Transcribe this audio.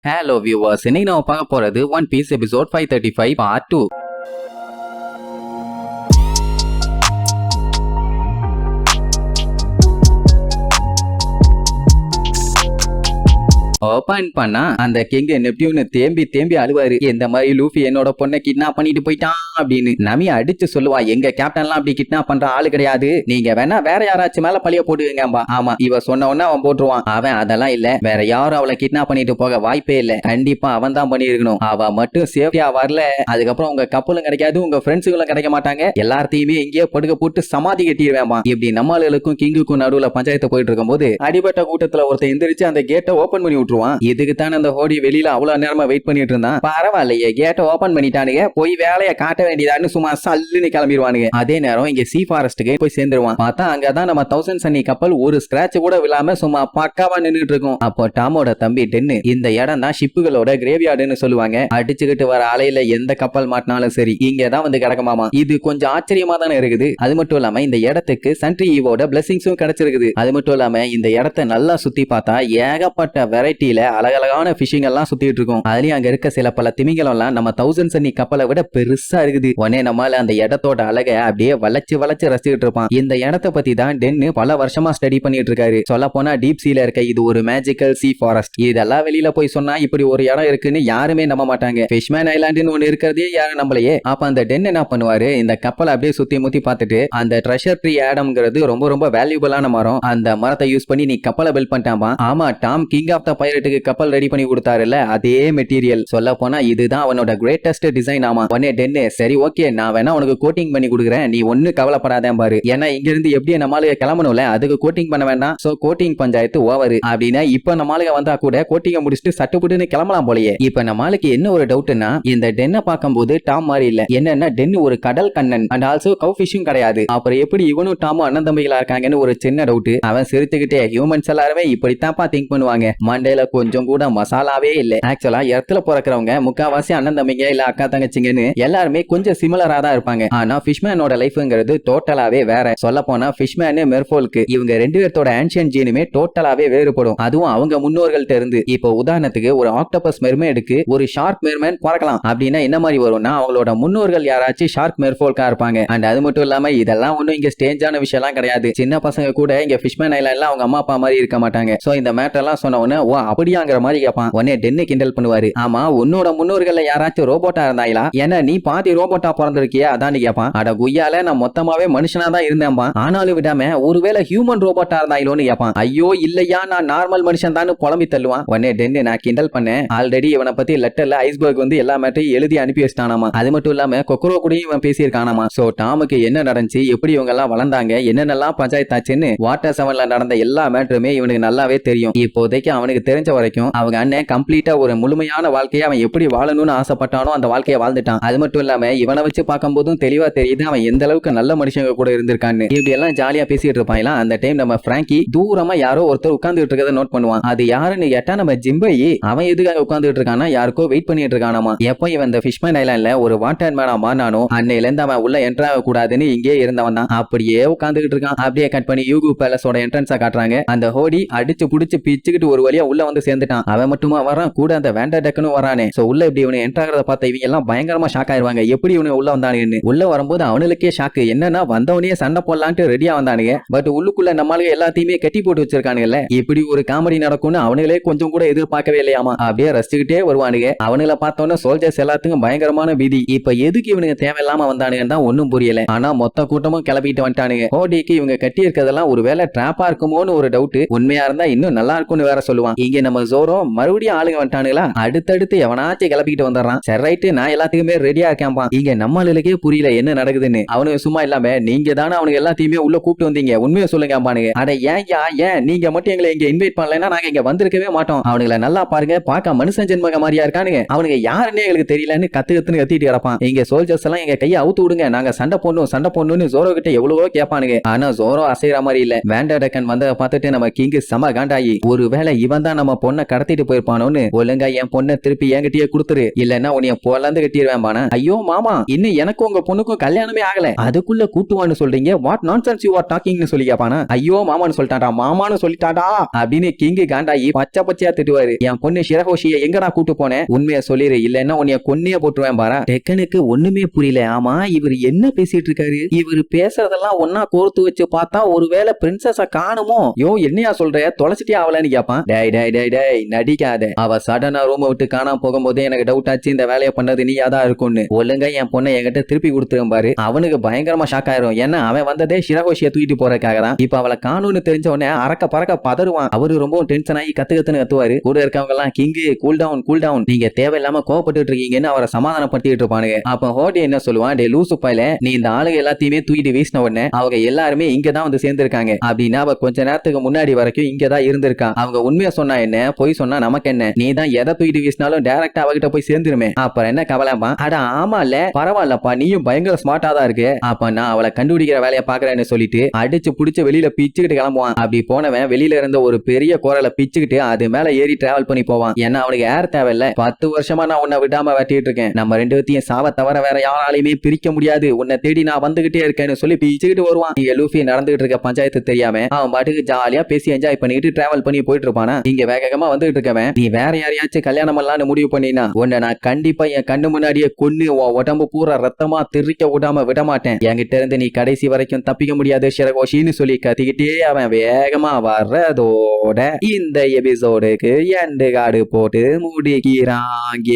Hello viewers, இன்னைக்கு நம்ம பார்க்க போறது One Piece episode 535 part 2. Open பண்ணா அந்த கிங் நெப்டியூன் தேம்பி அழுவாரு. இந்த மாதிரி லூஃபி என்னோட பொண்ணை கிட்னாப் பண்ணிட்டு போயிட்டான் அப்படின்னு நமி அடிச்சு சொல்லுவா. எங்க கேப்டன்லாம் அப்படி கிட்னாப் பண்ற ஆளு கிடையாது, நீங்க வேணா வேற யாராச்சும் மேல பழிய போட்டுக்கங்கம்பா. ஆமா, இவ சொன்ன உடனே அவன் போட்டுருவான். அவன் அதெல்லாம் இல்ல, வேற யாரும் அவளை கிட்னாப் பண்ணிட்டு போக வாய்ப்பே இல்ல, கண்டிப்பா அவன் தான் பண்ணிருக்கணும். அவ மட்டும் சேஃப்டியா வரல, அதுக்கப்புறம் உங்க கப்பலும் கிடைக்காது, உங்க ஃப்ரெண்ட்ஸுகளும் கிடைக்க மாட்டாங்க, எல்லாத்தையுமே இங்கேயே படுக்க போட்டு சமாதி கட்டிடுவேமா. இப்படி நம்மளுக்கும் கிங்குக்கும் நடுவுல பஞ்சாயத்து போயிட்டு இருக்கும் போது அடிபட்ட கூட்டத்துல ஒருத்தர் எந்திரிச்சு அந்த கேட்டை ஓபன் பண்ணி விட்டுருவான். இதுக்கு தான் அந்த ஹோடி வெளியில அவ்வளவு நேரமா வெயிட் பண்ணிட்டு இருந்தான். பரவாயில்லையே, கேட்டை ஓபன் பண்ணிட்டானுங்க, போய் வேலையை காட்ட வேண்டியதான்னு சும்மா சல்லுன்னு கிளம்பிடுவானுங்க. அதே நேரம் இங்க சீ ஃபாரஸ்ட்டுக்கு போய் சேர்ந்துருவான். பார்த்தா அங்கதான் நம்ம 1000 சன்னி கப்பல் ஒரு ஸ்கிராட்ச் கூட விழாம சும்மா பக்காவா நின்றுட்டு இருக்கும். அப்போ டாமோட தம்பி டென்னு, இந்த இடம் தான் ஷிப்புகளோட கிரேவியார்டுன்னு சொல்லுவாங்க, அடிச்சுக்கிட்டு வர அலையில எந்த கப்பல் மாட்டினாலும் சரி இங்கதான் வந்து கிடக்குமாமா. இது கொஞ்சம் ஆச்சரியமா தானே இருக்குது. அது மட்டும் இல்லாம இந்த இடத்துக்கு சன்ட்ரி ஈவோட பிளெஸிங்ஸும் கிடைச்சிருக்குது. அது மட்டும் இல்லாம இந்த இடத்தை நல்லா சுத்தி பார்த்தா ஏகப்பட்ட வெரைட்டில அழகழகான ஃபிஷிங் எல்லாம் சுத்திட்டு இருக்கும். அதுலயும் அங்க இருக்க சில பல திமிங்கலம் எல்லாம் நம்ம 1000 சன்னி கப்பலை விட பெருசா இருக்குது. உடனே நம்மால அந்த இடத்தோட அழக அப்படியே வளைச்சு ரசிச்சுட்டு இருப்பான். இந்த இடத்தை பத்தி தான் டென்னு பல வருஷமா ஸ்டடி பண்ணிட்டு இருக்காரு. சொல்ல போனா டீப் சீல இருக்க இது ஒரு மேஜிக்கல் சீ ஃபாரஸ்ட். இதெல்லாம் வெளியில போய் சொன்னா இப்படி ஒரு இடம் இருக்குன்னு யாருமே நம்ப மாட்டாங்க. ஃபிஷ்மேன் ஐலாண்டுன்னு ஒண்ணு இருக்கிறதே யாரும் நம்பலையே. அப்ப அந்த டென் என்ன பண்ணுவாரு, இந்த கப்பலை அப்படியே சுத்தி முத்தி பார்த்துட்டு அந்த ட்ரெஷர் ட்ரீ ஆடம்ங்கிறது ரொம்ப ரொம்ப வேல்யூபிளான மரம், அந்த மரத்தை யூஸ் பண்ணி நீ கப்பலை பில்ட் பண்ணிட்டாமா. ஆமா, டாம் கிங் ஆஃப் த பைரட்டுக்கு கப்பல் ரெடி பண்ணி கொடுத்தாருல, அதே மெட்டீரியல். சொல்ல போனா இதுதான் அவனோட கிரேட்டஸ்ட் டிசைன். ஆமா, உடனே டென்னு, சரி ஓகே, நான் வேணா உனக்கு கோட்டிங் பண்ணி கொடுக்குறேன், நீ ஒண்ணு கவலைப்படாதேன் பாரு. ஏன்னா இங்க இருந்து எப்படி நம்மளுக்கு கிளம்பணும்ல, அதுக்கு கோட்டிங் பண்ண வேண்டாம், சோ கோட்டிங் பஞ்சாயத்து ஓவர் அப்படின்னா இப்ப நம்மளுக்கு வந்தா கூட கோட்டிங்க முடிச்சுட்டு சட்டுப்புட்டுன்னு கிளம்பலாம் போலயே. இப்ப நம்மளுக்கு என்ன ஒரு டவுட்னா, இந்த டென்னை பார்க்கும்போது டாம் மாதிரி இல்ல. என்னன்னா டென்னு ஒரு கடல் கண்ணன் அண்ட் ஆல்சோ கவ் ஃபிஷும் கிடையாது. அப்புறம் எப்படி இவனும் டாமும் அண்ணன் தம்பிகளா இருக்காங்கன்னு ஒரு சின்ன டவுட். அவன் சிரித்துக்கிட்டே, ஹியூமன்ஸ் எல்லாருமே இப்படித்தான்ப்பா திங்க் பண்ணுவாங்க, மண்டையில கொஞ்சம் கூட மசாலாவே இல்ல. ஆக்சுவலா இடத்துல பிறக்கிறவங்க முக்காவாசி அண்ணன் தம்பிங்க இல்ல அக்கா தங்கச்சிங்கன்னு எல்லாருமே கொஞ்சம் சிமிலரா தான் இருப்பாங்க. ஆனா ஃபிஷ்மேனோட லைஃப்ங்கிறது டோட்டலாவே வேற. சொல்ல போனா ஃபிஷ்மேன் மெர்ஃபோல்க்கு இவங்க ரெண்டு பேர்த்தோட ஆன்ஷியன் ஜீனுமே டோட்டலாவே வேறுபடும், அதுவும் அவங்க முன்னோர்கள்ட்ட இருந்து. இப்போ உதாரணத்துக்கு ஒரு ஆக்டோபஸ் மெர்மேடுக்கு ஒரு ஷார்க் மெர்மேன் பிறக்கலாம் அப்படின்னா என்ன மாதிரி வரும்னா, அவங்களோட முன்னோர்கள் யாராச்சும் ஷார்க் மெர்ஃபோல்கா இருப்பாங்க. அண்ட் அது மட்டும் இல்லாம இதெல்லாம் ஒன்னும் இங்க ஸ்டேஞ்சான விஷயம் எல்லாம் கிடையாது. சின்ன பசங்க கூட இங்க ஃபிஷ்மேன் ஐலாண்ட்ல அவங்க அம்மா அப்பா மாதிரி இருக்க மாட்டாங்க. சோ இந்த மேட்டர் எல்லாம் சொன்ன உடனே ஓ அப்படியாங்கிற மாதிரி கேட்பான். உடனே டென்னு கிண்டல் பண்ணுவாரு, ஆமா உன்னோட முன்னோர்கள்ல யாராச்சும் ரோபோட்டா இருந்தாங்களா, ஏன்னா நீ பாதி ரோபோட்டா பிறந்திருக்கியா அதான் கேட்பான். அட குய்யால நான் மொத்தமாவே மனுஷனா தான் இருந்தேன்பா, ஆனாலும் விடாம ஒருவேளை ஹியூமன் ரோபோட்டா இருந்தாங்களோன்னு கேட்பான். ஐயோ இல்லையா, நான் நார்மல் மனுஷன் தான் புலம்பி தள்ளுவான். உடனே டென்னு, நான் கிண்டல் பண்ணேன், ஆல்ரெடி இவனை பத்தி லெட்டர்ல ஐஸ்பர்க் வந்து எல்லா மேட்டையும் எழுதி அனுப்பி வச்சிட்டானாமா. அது மட்டும் இல்லாம கொக்கரோ கூடயும் இவன் பேசியிருக்கானாமா. சோ டாமுக்கு என்ன நடந்துச்சு, எப்படி இவங்க எல்லாம் வளர்ந்தாங்க, என்னென்னலாம் பஞ்சாயத்தாச்சுன்னு வாட்டர் 7ல நடந்த எல்லா மேட்டருமே இவனுக்கு நல்லாவே தெரியும். இப்போதைக்கு அவனுக்கு தெரிஞ்ச வரைக்கும் அவங்க அண்ணன் கம்ப்ளீட்டா ஒரு முழுமையான வாழ்க்கையை அவன் எப்படி வாழணும்னு ஆசைப்பட்டானோ அந்த வாழ்க்கையை வாழ்ந்துட்டான். அது மட்டும் இல்லாம இவனை வச்சு பார்க்கும்போதும் தெளிவா தெரியுது அவன் எந்த அளவுக்கு நல்ல மனுஷங்க கூட இருந்திருக்கான்னு. இப்படி எல்லாம் ஜாலியா பேசிட்டு இருப்பாங்களா. அந்த டைம் நம்ம பிராங்கி தூரமா யாரோ ஒருத்தர் உட்கார்ந்துட்டு இருக்கதை நோட் பண்ணுவான். அது யாருன்னு கேட்டா நம்ம ஜிம்பை. அவன் எதுக்காக உட்கார்ந்துட்டு இருக்கானா, யாருக்கோ வெயிட் பண்ணிட்டு இருக்கானாமா. எப்போ இவன் இந்த ஃபிஷ்மேன் ஐலாண்ட்ல ஒரு வாட்டர் மேனா மாறினானோ அன்னையில இருந்து அவன் உள்ள என்டர் ஆக கூடாதுன்னு இங்கே இருந்தவன் தான். அப்படியே உட்கார்ந்துட்டு இருக்கான். அப்படியே கட் பண்ணி யூகு பேலஸோட என்ட்ரன்ஸா காட்டுறாங்க. அந்த ஹோடி அடிச்சு புடிச்சு பிச்சுக்கிட்டு ஒரு வழியா உள்ள வந்து சேர்ந்துட்டான். அவன் மட்டுமா வரான், கூட அந்த வேண்டா டக்குன்னு வரானே. சோ உள்ள இப்படி இவனை என்டர் ஆகிறத பார்த்த இவங்க எல்லாம் பயங்கரமா ஷாக் ஆயிருவாங்க, எப்படி இவனு உள்ள வந்தானுன்னு. உள்ள வரும்போது அவனுக்கே ஷாக்கு, என்னன்னா வந்தவனையே சண்டை போடலான்ட்டு ரெடியா வந்தானுங்க, பட் உள்ளுக்குள்ள நம்மளுக்கு எல்லாத்தையுமே கட்டி போட்டு வச்சிருக்கானுங்கல்ல. இப்படி ஒரு காமெடி நடக்கும்னு அவனுங்களே கொஞ்சம் கூட எதிர்பார்க்கவே இல்லையாமா. அப்படியே ரசிச்சுக்கிட்டே வருவானுங்க. அவனுங்களை பார்த்தோன்னா சோல்ஜர்ஸ் எல்லாத்துக்கும் பயங்கரமான பீதி. இப்ப எதுக்கு இவனுக்கு தேவையில்லாம வந்தானுங்க தான் ஒன்னும் புரியல. ஆனா மொத்த கூட்டமும் கிளப்பிட்டு வந்துட்டானுங்க. ஹோடிக்கு இவங்க கட்டி இருக்கிறதெல்லாம் ஒரு வேலை டிராப்பா இருக்குமோன்னு ஒரு டவுட். உண்மையா இருந்தா இன்னும் நல்லா இருக்கும்னு வேற சொல்லுவான். இங்க நம்ம ஜோரோ மறுபடியும் ஆளுங்க வந்துட்டானுங்களா, அடுத்தடுத்து எவனாச்சும் கிளப்பிட்டு வந்துடுறான். சரி ரைட்டு, நான் எல்லாத்துக்குமே ரெடியா இருக்கேன்பா. இங்க நம்மளுக்கே புரியல என்ன நடக்குதுன்னு. அவனுக்கு சும்மா இல்லாம நீங்க தானே அவனுக்கு எல்லாத்தையுமே உள்ள கூப்பிட்டு வந்தீங்க, உண்மையை சொல்லுங்க அம்பானுங்க. அட ஏன் நீங்க மட்டும் எங்களை இங்க இன்வைட் பண்ணலன்னா நாங்க இங்க வந்திருக்கவே மாட்டோம். அவனுங்களை நல்லா பாருங்க, பார்க்க மனுஷன் ஜென்மக மாதிரியா இருக்கானுங்க, அவனுக்கு யாருன்னே எங்களுக்கு தெரியலன்னு கத்துன்னு கத்திட்டு கிடப்பான். இங்க சோல்ஜர்ஸ் எல்லாம் எங்க கையை அவுத்து விடுங்க, நாங்க சண்டை போடணும்னு ஜோரோ கிட்ட எவ்வளவோ கேட்பானுங்க. ஆனா ஜோரோ அசைற மாதிரி இல்ல. வேண்டா டக்கன் வந்ததை பார்த்துட்டு நம்ம கிங் செம காண்டாயி, ஒருவேளை இவன் தான் நம்ம பொண்ணை கடத்திட்டு போயிருப்பானோன்னு ஒழுங்கா என் பொண்ணை திருப்பி என்கிட்டயே கொடுத்துரு, இல்லன்னா உன்னைய பொலந்து கட்டிடுவேன் பானா. ஐயோ மாமா, இன்னும் எனக்கும் உங்க பொண்ணுக்கும் கல்யாணமே ஆகல, அதுக்குள்ள கூட்டுவான்னு சொல்றீங்க, வாட் நான்சென்ஸ் யூ ஆர் டாக்கிங்னு சொல்லி கேப்பானா. ஐயோ மாமான்னு சொல்லிட்டாடா, மாமான்னு சொல்லிட்டாடா அப்படின்னு கிங்கு காண்டாயி பச்சை பச்சையா திட்டுவாரு. என் பொண்ணு ஷிரஹோஷியை எங்கடா கூட்டு போனேன், உண்மையை சொல்லிரு, இல்லன்னா உன்னைய கொன்னே போட்டுருவேன் பாரா. டெக்கனுக்கு ஒண்ணுமே புரியல. ஆமா இவர் என்ன பேசிட்டு இருக்காரு, இவர் பேசுறதெல்லாம் ஒன்னா கோர்த்து வச்சு பார்த்தா ஒருவேளை பிரின்சஸ காணுமோ. யோ என்னையா சொல்ற, தொலைச்சிட்டே ஆவலன்னு கேப்பான். டேய் டேய் டேய் டேய் நடிக்காத, அவ சடனா ரூம் விட்டு காணாம போகும்போதே எனக்கு டவுட் ஆச்சு இந்த வேலையை பண்ணது நீயா தான் இருக்கும்னு. ஒழுங்கா என் பொண்ணை என்கிட்ட திருப்பி கொடுத்துரும் பாரு. அவனுக்கு பயங்கரமா ஷாக் ஆயிரும். ஏன்னா அவன் வந்ததே ஷிரஹோஷியை தூக்கிட்டு போறதுக்காக தான். இப்ப அவளை காணும்னு தெரிஞ்ச உடனே அரக்க பறக்க பதறுவான். அவரு ரொம்ப டென்ஷன் ஆகி கத்துன்னு கத்துவாரு. கூட இருக்கவங்க எல்லாம் கிங்கு கூல் டவுன், நீங்க தேவையில்லாம கோவப்பட்டு இருக்கீங்கன்னு அவரை சமாதானப்படுத்திட்டு இருப்பானுங்க. அப்ப ஹோடி என்ன சொல்லுவான், டே லூசு பையல, நீ இந்த ஆளுங்க எல்லாத்தையுமே தூக்கிட்டு வீசின உடனே அவங்க எல்லாருமே இங்கதான் வந்து சேர்ந்திருக்காங்க அப்படின்னா அவ கொஞ்ச நேரத்துக்கு முன்னாடி வரைக்கும் இங்கதான் இருந்திருக்கான். அவங்க உண்மையா சொன்னா என்ன, பொய் சொன்னா நமக்கு என்ன, நீ தான் எதை தூக்கிட்டு வீசினாலும் டைரக்டா அவகிட்ட போய் சேர்ந்துருமே, அப்புறம் என்ன கவலைப்பா. அட ஆமா இல்ல பரவாயில்லப்பா, நீயும் பயங்கர ஸ்மார்ட்டா தான் இருக்கு, அப்ப நான் அவளை கண்டுபிடிக்கிற வேலையை பாக்குறேன்னு சொல்லிட்டு அடிச்சு புடிச்சு வெளியில பிச்சுக்கிட்டு கிளம்புவான். அப்படி போனவன் வெளியில இருந்த ஒரு பெரிய குரலை பிச்சுக்கிட்டு அது மேல ஏறி டிராவல் பண்ணி போவான். ஏன்னா அவனுக்கு ஏர் தேவையில்ல. 10 வருஷமா நான் உன்னை விடாம வெட்டிட்டு இருக்கேன், நம்ம ரெண்டு பேத்தையும் சாவ தவிர வேற யாராலையுமே பிரிக்க முடியாது, உன்னை தேடி நான் வந்துகிட்டே இருக்கேன்னு சொல்லி பிச்சுக்கிட்டு வருவான். இங்க லூஃபி நடந்துகிட்டு இருக்க பஞ்சாயத்து தெரியாம அவன் பாட்டுக்கு ஜாலியா பேசி என்ஜாய் பண்ணிட்டு டிராவல் பண்ணி போயிட்டு இருப்பானா. இங்க வேகமா வந்துகிட்டு இருக்கவன், நீ வேற யாரையாச்சும் கல்யாணம் பண்ணலாம்னு முடிவு பண்ணினா உன்னை நான் கண்டிப்பா என் கண்ணு முன்னாடியே கொன்னு உடம்பு பூரா ரத்தமா திருக்க விடாம விட மாட்டேன், என்கிட்ட இருந்து நீ கடைசி வரைக்கும் தப்பிக்க முடியாது ஷிரஹோஷின்னு சொல்லி கத்திக்கிட்டே அவன் வேகமா வர்றதோட இந்த எபிசோடுக்கு எண்டு காடு போட்டு முடிக்கிறாங்க.